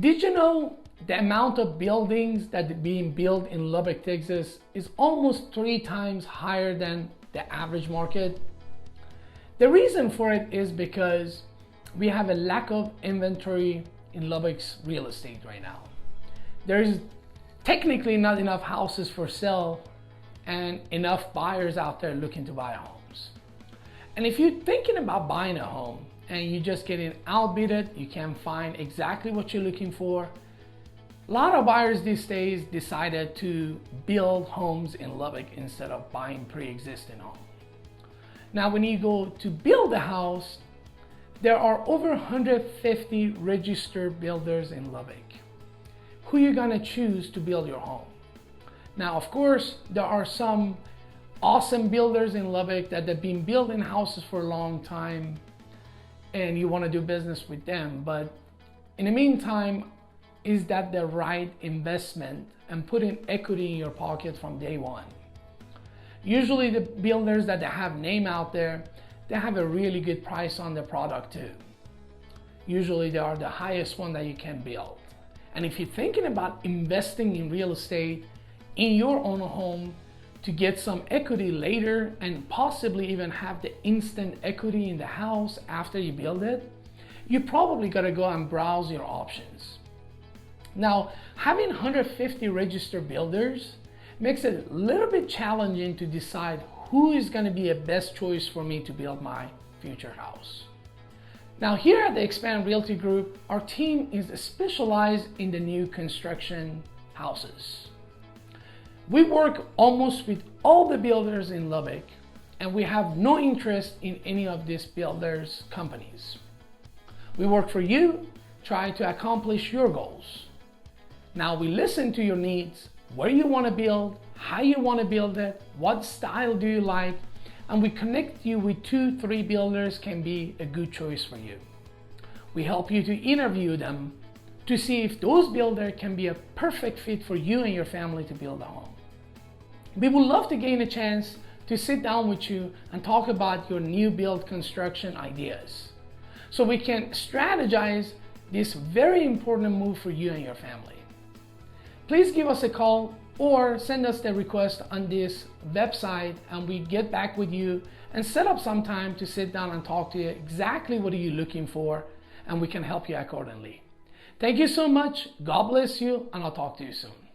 Did you know the amount of buildings that are being built in Lubbock, Texas is almost 3 times higher than the average market? The reason for it is because we have a lack of inventory in Lubbock's real estate right now. There's technically not enough houses for sale and enough buyers out there looking to buy homes. And if you're thinking about buying a home and you're just getting outbid, you can't find exactly what you're looking for, a lot of buyers these days decided to build homes in Lubbock instead of buying pre-existing homes. Now, when you go to build a house, there are over 150 registered builders in Lubbock. Who are you gonna choose to build your home? Now, of course, there are some awesome builders in Lubbock that have been building houses for a long time and you wanna do business with them. But in the meantime, is that the right investment and putting equity in your pocket from day one? Usually the builders that have name out there, they have a really good price on the product too. Usually they are the highest one that you can build. And if you're thinking about investing in real estate in your own home to get some equity later and possibly even have the instant equity in the house after you build it, you probably gotta go and browse your options. Now, having 150 registered builders makes it a little bit challenging to decide who is going to be a best choice for me to build my future house. Now, here at the Expand Realty Group, our team is specialized in the new construction houses. We work almost with all the builders in Lubbock, and we have no interest in any of these builders' companies. We work for you, try to accomplish your goals. Now, we listen to your needs, where you want to build, how you want to build it, what style do you like, and we connect you with 2-3 builders can be a good choice for you. We help you to interview them to see if those builders can be a perfect fit for you and your family to build a home. We would love to gain a chance to sit down with you and talk about your new build construction ideas so we can strategize this very important move for you and your family. Please give us a call or send us the request on this website and we get back with you and set up some time to sit down and talk to you exactly what are you looking for, and we can help you accordingly. Thank you so much. God bless you, and I'll talk to you soon.